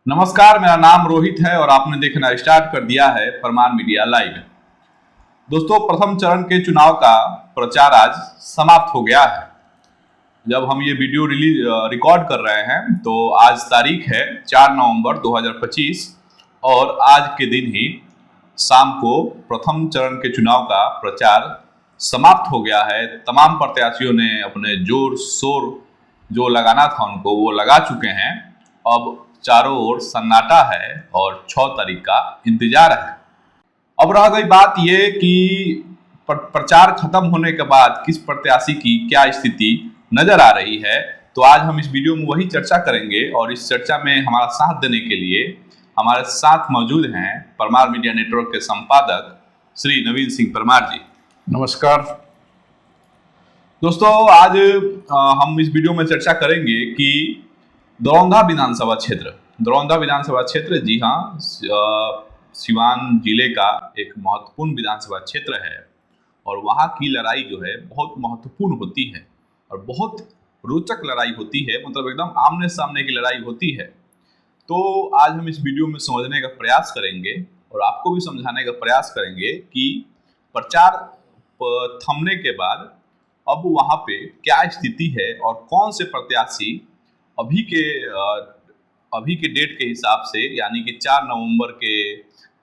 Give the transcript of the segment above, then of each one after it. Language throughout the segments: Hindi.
नमस्कार, मेरा नाम रोहित है और आपने देखना स्टार्ट कर दिया है परमार मीडिया लाइव। दोस्तों, प्रथम चरण के चुनाव का प्रचार आज समाप्त हो गया है। जब हम ये वीडियो रिकॉर्ड कर रहे हैं तो आज तारीख है 4 नवंबर 2025 और आज के दिन ही शाम को प्रथम चरण के चुनाव का प्रचार समाप्त हो गया है। तमाम प्रत्याशियों ने अपने जोर शोर जो लगाना था उनको वो लगा चुके हैं। अब चारों ओर सन्नाटा है और 6 तारीख का इंतजार है। अब रह गई बात ये कि प्रचार खत्म होने के बाद किस प्रत्याशी की क्या स्थिति नजर आ रही है, तो आज हम इस वीडियो में वही चर्चा करेंगे। और इस चर्चा में हमारा साथ देने के लिए हमारे साथ मौजूद हैं परमार मीडिया नेटवर्क के संपादक श्री नवीन सिंह परमार जी। नमस्कार दोस्तों, आज हम इस वीडियो में चर्चा करेंगे कि दरौंधा विधानसभा क्षेत्र जी हाँ, सिवान जिले का एक महत्वपूर्ण विधानसभा क्षेत्र है और वहाँ की लड़ाई जो है बहुत महत्वपूर्ण होती है और बहुत रोचक लड़ाई होती है। मतलब एकदम आमने सामने की लड़ाई होती है। तो आज हम इस वीडियो में समझने का प्रयास करेंगे और आपको भी समझाने का प्रयास करेंगे कि प्रचार थमने के बाद अब वहाँ पे क्या स्थिति है और कौन से प्रत्याशी अभी के डेट के हिसाब से, यानी कि 4 नवंबर के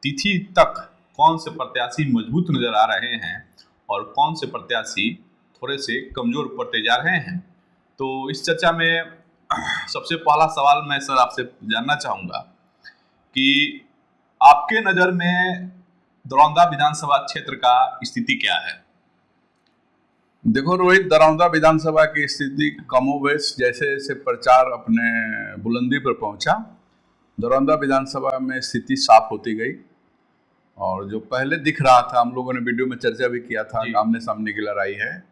तिथि तक कौन से प्रत्याशी मजबूत नजर आ रहे हैं और कौन से प्रत्याशी थोड़े से कमजोर पड़ते जा रहे हैं। तो इस चर्चा में सबसे पहला सवाल मैं सर आपसे जानना चाहूँगा कि आपके नज़र में दरौंधा विधानसभा क्षेत्र का स्थिति क्या है? देखो रोहित, दरौंधा विधानसभा की स्थिति कमोबेश जैसे जैसे प्रचार अपने बुलंदी पर पहुंचा, दरौंधा विधानसभा में स्थिति साफ होती गई। और जो पहले दिख रहा था, हम लोगों ने वीडियो में चर्चा भी किया था, आमने सामने की लड़ाई है,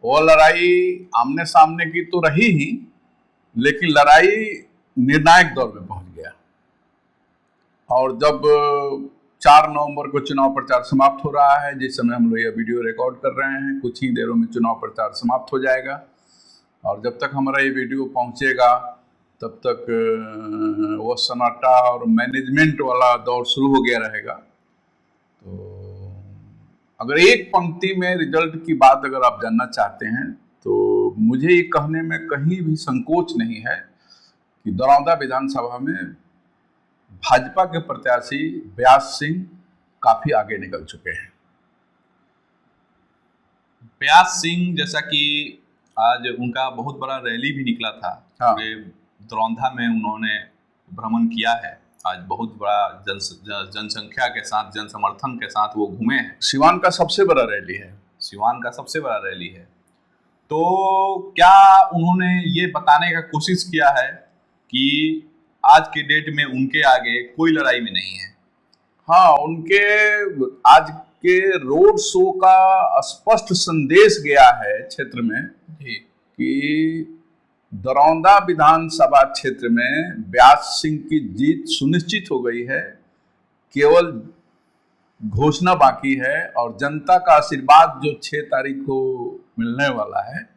वो लड़ाई आमने सामने की तो रही ही, लेकिन लड़ाई निर्णायक दौर में पहुंच गया। और जब 4 नवंबर को चुनाव प्रचार समाप्त हो रहा है, जिस समय हम लोग यह वीडियो रिकॉर्ड कर रहे हैं, कुछ ही देरों में चुनाव प्रचार समाप्त हो जाएगा। और जब तक हमारा ये वीडियो पहुंचेगा तब तक वो सन्नाटा और मैनेजमेंट वाला दौर शुरू हो गया रहेगा। तो अगर एक पंक्ति में रिजल्ट की बात अगर आप जानना चाहते हैं तो मुझे ये कहने में कहीं भी संकोच नहीं है कि दरौंधा विधानसभा में भाजपा के प्रत्याशी व्यास सिंह काफी आगे निकल चुके हैं। व्यास सिंह, जैसा कि आज उनका बहुत बड़ा रैली भी निकला था। हाँ। दरौंधा में उन्होंने भ्रमण किया है। आज बहुत बड़ा जनसंख्या के साथ, जन समर्थन के साथ वो घूमे हैं। सिवान का सबसे बड़ा रैली है। तो क्या उन्होंने ये बताने का कोशिश किया है कि आज के डेट में उनके आगे कोई लड़ाई में नहीं है? हाँ, उनके आज के रोड शो का स्पष्ट संदेश गया है क्षेत्र में कि दरौंधा विधानसभा क्षेत्र में व्यास सिंह की जीत सुनिश्चित हो गई है। केवल घोषणा बाकी है और जनता का आशीर्वाद जो 6 तारीख को मिलने वाला है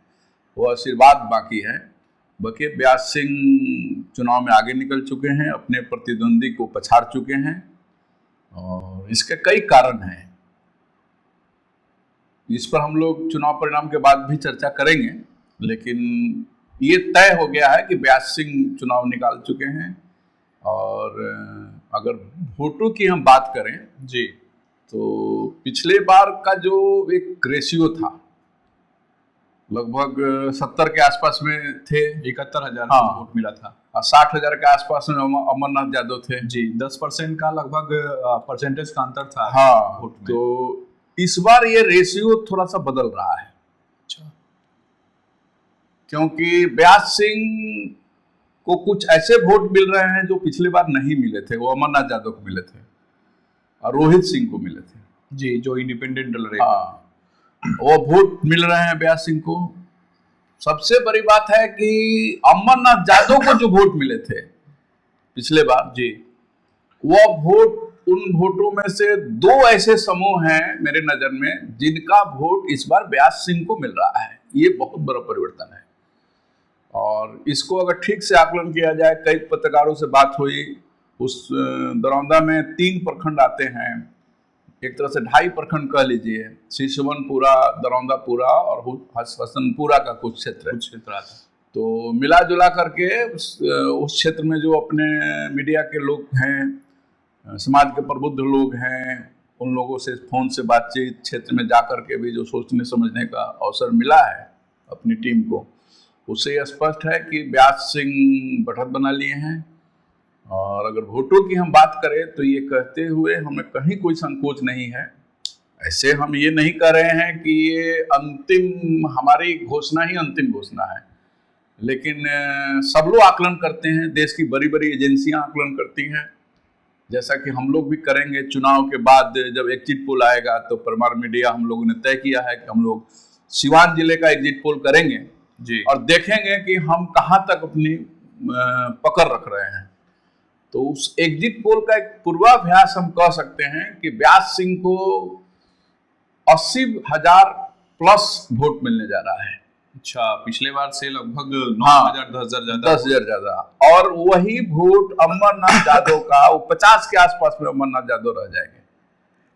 वो आशीर्वाद बाकी है। बाकी व्यास सिंह चुनाव में आगे निकल चुके हैं, अपने प्रतिद्वंदी को पछाड़ चुके हैं और इसके कई कारण हैं। इस पर हम लोग चुनाव परिणाम के बाद भी चर्चा करेंगे, लेकिन ये तय हो गया है कि व्यास सिंह चुनाव निकाल चुके हैं। और अगर वोटों की हम बात करें जी, तो पिछले बार का जो एक रेशियो था, लगभग 70 के आसपास में थे, 71,000 वोट मिला था। 60,000 के आसपास में अमरनाथ यादव थे जी। 10% का लगभग परसेंटेज का अंतर था। हाँ, वोट में। तो इस बार ये रेशियो थोड़ा सा बदल रहा है। अच्छा। क्योंकि व्यास सिंह को कुछ ऐसे वोट मिल रहे हैं जो पिछले बार नहीं मिले थे, वो अमरनाथ यादव को मिले थे और रोहित सिंह को मिले थे जी, जो इंडिपेंडेंट लड़ रहे। हाँ, वो वोट मिल रहे हैं व्यास सिंह को। सबसे बड़ी बात है कि अमरनाथ यादव को जो वोट मिले थे पिछले बार जी, वो वोट, उन वोटों में से 2 ऐसे समूह हैं मेरे नजर में जिनका वोट इस बार व्यास सिंह को मिल रहा है। ये बहुत बड़ा परिवर्तन है। और इसको अगर ठीक से आकलन किया जाए, कई पत्रकारों से बात हुई, उस दरौंदा में 3 प्रखंड आते हैं, एक तरह से 2.5 प्रखंड कह लीजिए, शिशुवनपुरा, दरौंदापुरा और हसनपुरा का कुछ क्षेत्र आता है। तो मिला जुला करके उस क्षेत्र में जो अपने मीडिया के लोग हैं, समाज के प्रबुद्ध लोग हैं, उन लोगों से फ़ोन से बातचीत, क्षेत्र में जा कर के भी जो सोचने समझने का अवसर मिला है अपनी टीम को, उससे यह स्पष्ट है कि व्यास सिंह बढ़त बना लिए हैं। और अगर वोटों की हम बात करें तो ये कहते हुए हमें कहीं कोई संकोच नहीं है। ऐसे हम ये नहीं कह रहे हैं कि ये अंतिम, हमारी घोषणा ही अंतिम घोषणा है, लेकिन सब लोग आकलन करते हैं, देश की बड़ी बड़ी एजेंसियां आकलन करती हैं, जैसा कि हम लोग भी करेंगे। चुनाव के बाद जब एग्जिट पोल आएगा तो परमार मीडिया हम लोगों ने तय किया है कि हम लोग सिवान जिले का एग्जिट पोल करेंगे जी, और देखेंगे कि हम कहाँ तक अपनी पकड़ रख रहे हैं। तो उस एग्जिट पोल का एक पूर्वाभ्यास हम कह सकते हैं कि व्यास सिंह को 80,000 प्लस वोट मिलने जा रहा है। अच्छा, पिछले बार से लगभग 9,000 10,000 ज्यादा, और वही वोट अमरनाथ यादव का, वो 50 के आसपास में अमरनाथ यादव रह जाएंगे।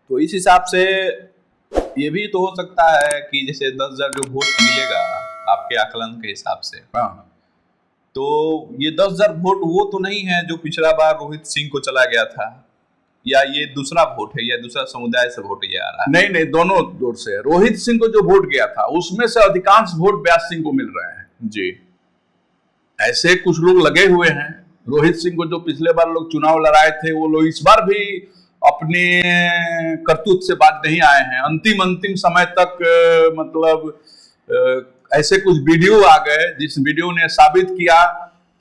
तो इस हिसाब से ये भी तो हो सकता है कि जैसे 10,000 जो वोट मिलेगा आपके आकलन के हिसाब से, हाँ, तो ये 10,000 वोट वो तो नहीं है जो पिछला बार रोहित सिंह को चला गया था, या ये दूसरा वोट है, या दूसरा समुदाय से वोट ये आ रहा है? नहीं, दोनों ओर से। रोहित सिंह को जो वोट गया था उसमें से अधिकांश वोट व्यास सिंह को मिल रहे हैं जी। ऐसे कुछ लोग लगे हुए हैं। रोहित सिंह को जो पिछले बार लोग चुनाव लड़ाए थे, वो लोग इस बार भी अपने करतूत से बात नहीं आए हैं। अंतिम समय तक मतलब ऐसे कुछ वीडियो आ गए जिस वीडियो ने साबित किया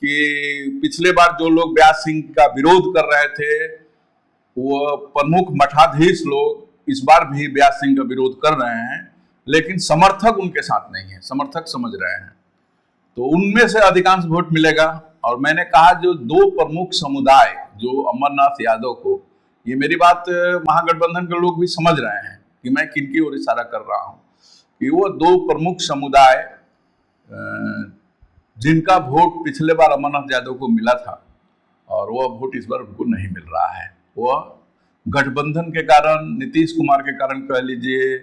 कि पिछले बार जो लोग व्यास सिंह का विरोध कर रहे थे, वो प्रमुख मठाधीश लोग इस बार भी व्यास सिंह का विरोध कर रहे हैं, लेकिन समर्थक उनके साथ नहीं है, समर्थक समझ रहे हैं। तो उनमें से अधिकांश वोट मिलेगा। और मैंने कहा जो 2 प्रमुख समुदाय जो अमरनाथ यादव को, ये मेरी बात महागठबंधन के लोग भी समझ रहे हैं कि मैं किनकी ओर इशारा कर रहा हूं, कि वो 2 प्रमुख समुदाय जिनका वोट पिछले बार अमरनाथ यादव को मिला था और वह वोट इस बार उनको नहीं मिल रहा है, वह गठबंधन के कारण, नीतीश कुमार के कारण कह लीजिए,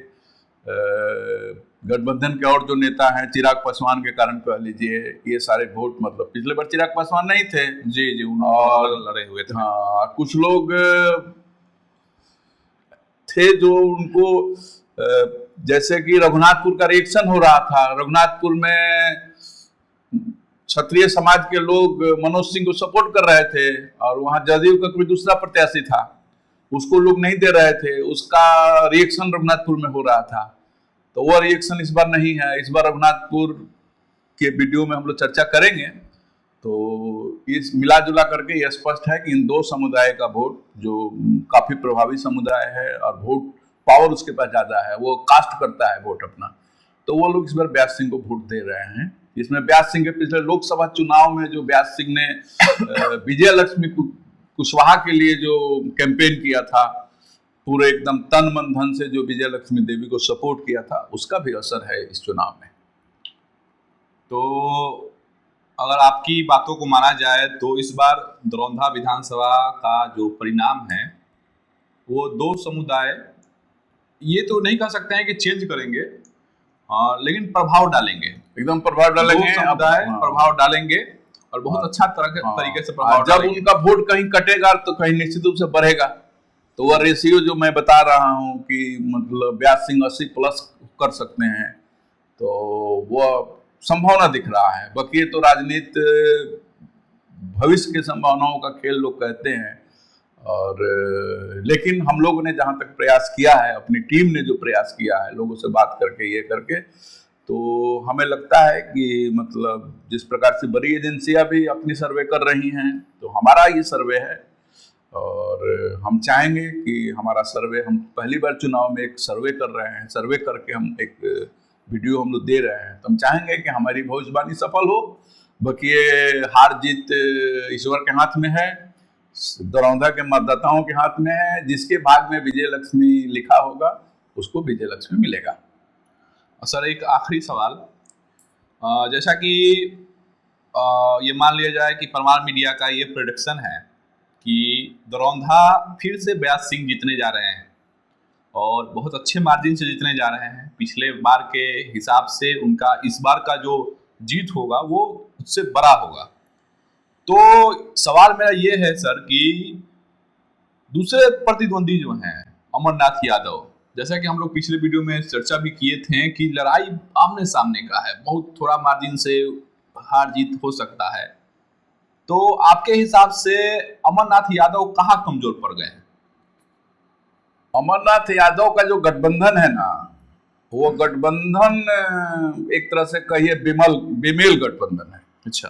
गठबंधन के और जो नेता हैं, चिराग पासवान के कारण कह लीजिए, ये सारे वोट, मतलब पिछले बार चिराग पासवान नहीं थे जी, और लड़े हुए थे। हाँ, कुछ लोग थे जो उनको, जैसे कि रघुनाथपुर का रिएक्शन हो रहा था, रघुनाथपुर में क्षत्रिय समाज के लोग मनोज सिंह को सपोर्ट कर रहे थे और वहां जदयू का कोई दूसरा प्रत्याशी था, उसको लोग नहीं दे रहे थे, उसका रिएक्शन रघुनाथपुर में हो रहा था। तो वह रिएक्शन इस बार नहीं है। इस बार रघुनाथपुर के वीडियो में हम लोग चर्चा करेंगे। तो इस मिला जुला करके यह स्पष्ट है कि इन 2 समुदाय का वोट, जो काफी प्रभावी समुदाय है और वोट पावर उसके पास ज्यादा है, वो कास्ट करता है वोट अपना, तो वो लोग इस बार व्यास सिंह को वोट दे रहे हैं। इसमें व्यास सिंह के पिछले लोकसभा चुनाव में जो व्यास सिंह ने विजय लक्ष्मी कुशवाहा के लिए जो कैंपेन किया था, पूरे एकदम तन मन धन से जो विजय लक्ष्मी देवी को सपोर्ट किया था, उसका भी असर है इस चुनाव में। तो अगर आपकी बातों को माना जाए तो इस बार दरौंधा विधानसभा का जो परिणाम है वो 2 समुदाय, ये तो नहीं कह सकते हैं कि चेंज करेंगे, लेकिन प्रभाव डालेंगे, एकदम प्रभाव डालेंगे, 2 समुदाय प्रभाव डालेंगे और बहुत अच्छा तरीके से प्रभाव जब डालेंगे। उनका वोट कहीं कटेगा तो कहीं निश्चित रूप से बढ़ेगा। तो वह रेशियो जो मैं बता रहा हूँ कि मतलब व्यास सिंह 80+ कर सकते हैं, तो वह संभावना दिख रहा है। बाकी तो राजनीति भविष्य के संभावनाओं का खेल लोग कहते हैं, और लेकिन हम लोगों ने जहाँ तक प्रयास किया है, अपनी टीम ने जो प्रयास किया है लोगों से बात करके, ये करके, तो हमें लगता है कि मतलब जिस प्रकार से बड़ी एजेंसियां भी अपनी सर्वे कर रही हैं, तो हमारा ये सर्वे है और हम चाहेंगे कि हमारा सर्वे, हम पहली बार चुनाव में एक सर्वे कर रहे हैं, सर्वे करके हम एक वीडियो हम लोग दे रहे हैं, तो हम चाहेंगे कि हमारी भविष्यवाणी सफल हो। बाकी ये हार जीत ईश्वर के हाथ में है, दरौंधा के मतदाताओं के हाथ में है। जिसके भाग में विजय लक्ष्मी लिखा होगा उसको विजय लक्ष्मी मिलेगा। सर, एक आखिरी सवाल, जैसा कि ये मान लिया जाए कि परमार मीडिया का ये प्रेडिक्शन है कि दरौंधा फिर से ब्यास सिंह जीतने जा रहे हैं और बहुत अच्छे मार्जिन से जीतने जा रहे हैं। पिछले बार के हिसाब से उनका इस बार का जो जीत होगा वो उससे बड़ा होगा। तो सवाल मेरा ये है सर कि दूसरे प्रतिद्वंदी जो हैं अमरनाथ यादव, जैसा कि हम लोग पिछले वीडियो में चर्चा भी किए थे कि लड़ाई आमने सामने का है, बहुत थोड़ा मार्जिन से हार जीत हो सकता है। तो आपके हिसाब से अमरनाथ यादव कहाँ कमजोर पड़ गए हैं? अमरनाथ यादव का जो गठबंधन है ना, वो गठबंधन एक तरह से कहिए बेमेल गठबंधन है। अच्छा।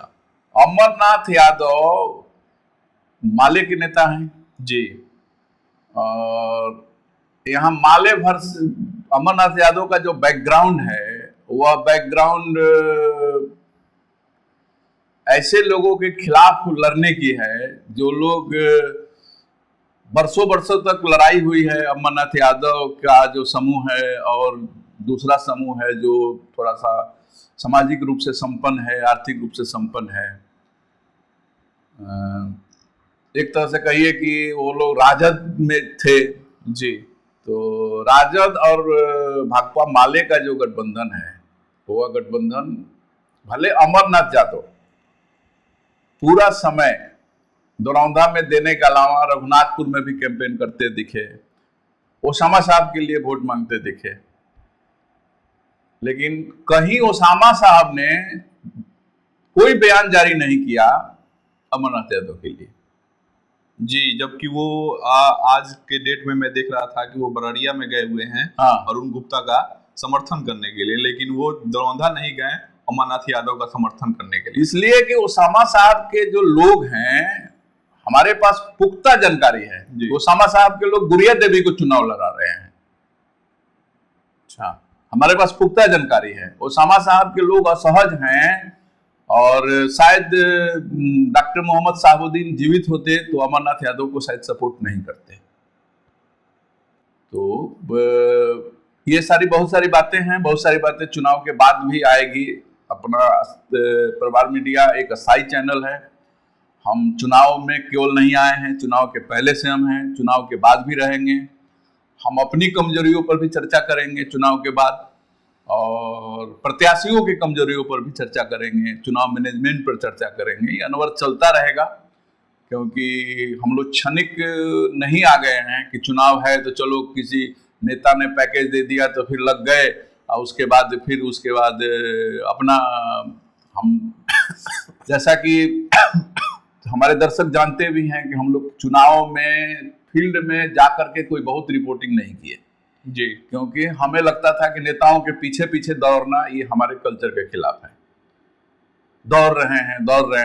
अमरनाथ यादव माले के नेता हैं जी। और यहाँ माले भर अमरनाथ यादव का जो बैकग्राउंड है वह बैकग्राउंड ऐसे लोगों के खिलाफ लड़ने की है जो लोग बरसों तक लड़ाई हुई है। अमरनाथ यादव का जो समूह है और दूसरा समूह है जो थोड़ा सा सामाजिक रूप से संपन्न है, आर्थिक रूप से संपन्न है। एक तरह से कहिए कि वो लोग राजद में थे जी। तो राजद और भाकपा माले का जो गठबंधन है वह गठबंधन भले अमरनाथ यादव पूरा समय दरौंधा में देने के अलावा रघुनाथपुर में भी कैंपेन करते दिखे, ओसामा साहब के लिए वोट मांगते दिखे, लेकिन कहीं ओसामा साहब ने कोई बयान जारी नहीं किया अमरनाथ यादव के लिए। जी, जबकि वो आज के डेट में मैं देख रहा था कि वो बरड़िया में गए हुए हैं अरुण गुप्ता का समर्थन करने के लिए, लेकिन वो दरौंधा नहीं गए अमरनाथ यादव का समर्थन करने के लिए। इसलिए कि ओसामा साहब के जो लोग हैं, हमारे पास पुख्ता जानकारी है, ओसामा साहब के लोग गुड़िया देवी को चुनाव लड़ा रहे हैं। अच्छा, हमारे पास पुख्ता जानकारी है। ओसामा साहब के लोग असहज हैं और शायद डॉक्टर मोहम्मद साहबुद्दीन जीवित होते तो अमरनाथ यादव को शायद सपोर्ट नहीं करते। तो ये बहुत सारी बातें हैं, बहुत सारी बातें चुनाव के बाद भी आएगी। अपना प्रभार मीडिया एक अस्थायी चैनल है। हम चुनाव में केवल नहीं आए हैं, चुनाव के पहले से हम हैं, चुनाव के बाद भी रहेंगे। हम अपनी कमजोरियों पर भी चर्चा करेंगे चुनाव के बाद, और प्रत्याशियों की कमजोरियों पर भी चर्चा करेंगे, चुनाव मैनेजमेंट पर चर्चा करेंगे। ये अनवरत चलता रहेगा, क्योंकि हम लोग क्षणिक नहीं आ गए हैं कि चुनाव है तो चलो किसी नेता ने पैकेज दे दिया तो फिर लग गए, और उसके बाद अपना हम जैसा कि हमारे दर्शक जानते भी हैं कि हम लोग चुनाव में फील्ड में जाकर के कोई बहुत रिपोर्टिंग नहीं किए जी, क्योंकि हमें लगता था कि नेताओं के पीछे पीछे दौड़ना ये हमारे कल्चर के खिलाफ है। दौड़ रहे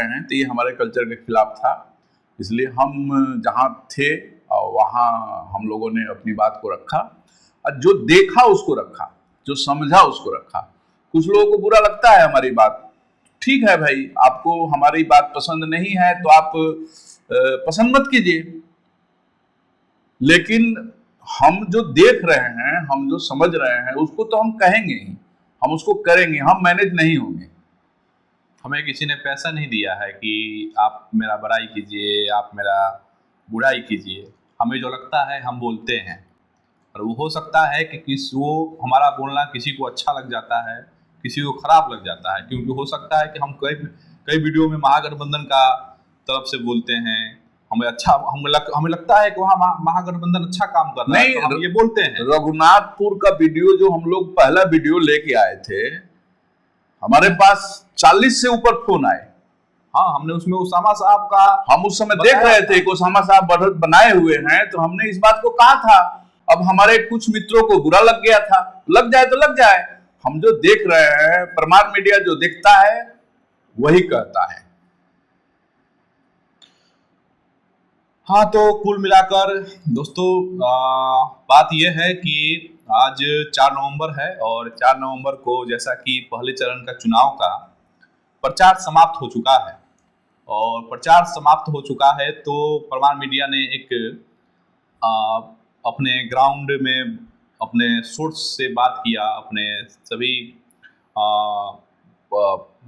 हैं तो ये हमारे कल्चर के खिलाफ था। इसलिए हम जहाँ थे और वहाँ हम लोगों ने अपनी बात को रखा, और जो देखा उसको रखा, जो समझा उसको रखा। कुछ लोगों को बुरा लगता है हमारी बात, ठीक है भाई, आपको हमारी बात पसंद नहीं है तो आप पसंद मत कीजिए, लेकिन हम जो देख रहे हैं, हम जो समझ रहे हैं उसको तो हम कहेंगे ही, हम उसको करेंगे, हम मैनेज नहीं होंगे। हमें किसी ने पैसा नहीं दिया है कि आप मेरा बड़ाई कीजिए, आप मेरा बुराई कीजिए। हमें जो लगता है हम बोलते हैं, और वो हो सकता है कि वो हमारा बोलना किसी को अच्छा लग जाता है, किसी को खराब लग जाता है, क्योंकि हो सकता है कि हम कई वीडियो में महागठबंधन का तरफ से बोलते हैं, हमें लगता है कि वहाँ महागठबंधन अच्छा काम कर रहा है, तो हम ये बोलते हैं। रघुनाथपुर का वीडियो जो हम लोग पहला वीडियो लेके आए थे, हमारे पास 40 से ऊपर फोन आए। हाँ, हमने उसमें ओसामा साहब का, हम उस समय देख रहे थे कि ओसामा साहब बढ़त बनाए हुए हैं, तो हमने इस बात को कहा था। अब हमारे कुछ मित्रों को बुरा लग गया था, लग जाए तो लग जाए, हम जो देख रहे हैं, प्रमाण मीडिया जो देखता है वही कहता है। हाँ, तो कुल मिलाकर दोस्तों बात यह है कि आज 4 नवंबर है, और 4 नवंबर को जैसा कि पहले चरण का चुनाव का प्रचार समाप्त हो चुका है, और प्रचार समाप्त हो चुका है तो प्रमाण मीडिया ने एक अपने ग्राउंड में अपने सोर्स से बात किया, अपने सभी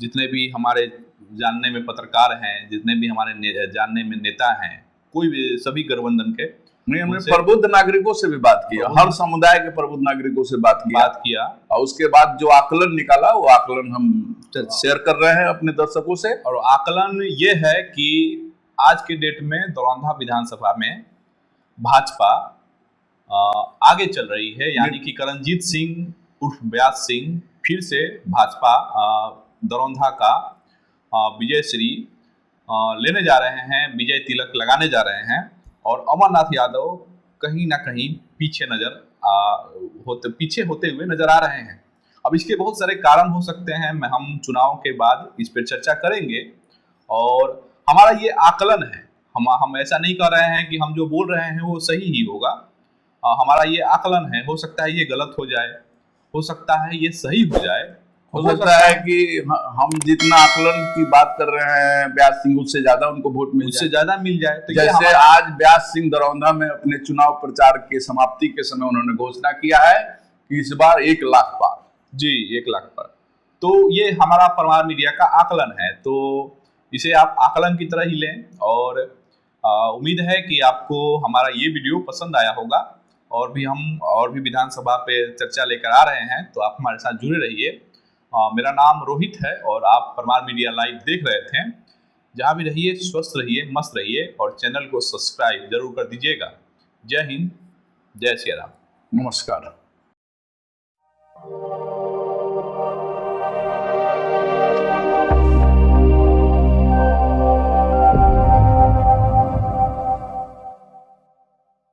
जितने भी हमारे जानने में पत्रकार हैं, जितने भी हमारे जानने में नेता हैं, कोई भी, सभी गठबंधन के, नहीं, हमने प्रबुद्ध नागरिकों से भी बात किया, हर समुदाय के प्रबुद्ध नागरिकों से बात किया और उसके बाद जो आकलन निकाला वो आकलन हम शेयर कर रहे हैं अपने दर्शकों से। और आकलन ये है कि आज के डेट में दरौंधा विधानसभा में भाजपा आगे चल रही है, यानी कि करणजीत सिंह उर्फ व्यास सिंह फिर से भाजपा दरौंधा का विजय श्री लेने जा रहे हैं, विजय तिलक लगाने जा रहे हैं और अमरनाथ यादव कहीं ना कहीं पीछे होते हुए नजर आ रहे हैं। अब इसके बहुत सारे कारण हो सकते हैं, हम चुनाव के बाद इस पर चर्चा करेंगे और हमारा ये आकलन है, हम ऐसा नहीं कर रहे हैं कि हम जो बोल रहे हैं वो सही ही होगा, हमारा ये आकलन है, हो सकता है ये गलत हो जाए, हो सकता है ये सही हो जाए, हो सकता है कि हम जितना आकलन की बात कर रहे हैं व्यास सिंह उससे ज्यादा उनको वोट उससे ज्यादा मिल जाए। तो जैसे आज व्यास सिंह दरौंधा में अपने चुनाव प्रचार के समाप्ति के समय उन्होंने घोषणा किया है कि इस बार 1 लाख पार, जी 1 लाख पार। तो ये हमारा परमार मीडिया का आकलन है, तो इसे आप आकलन की तरह ही लें और उम्मीद है कि आपको हमारा ये वीडियो पसंद आया होगा और भी विधानसभा पे चर्चा लेकर आ रहे हैं, तो आप हमारे साथ जुड़े रहिए। मेरा नाम रोहित है और आप परमार मीडिया लाइव देख रहे थे। जहाँ भी रहिए स्वस्थ रहिए, मस्त रहिए और चैनल को सब्सक्राइब जरूर कर दीजिएगा। जय हिंद, जय श्री राम, नमस्कार।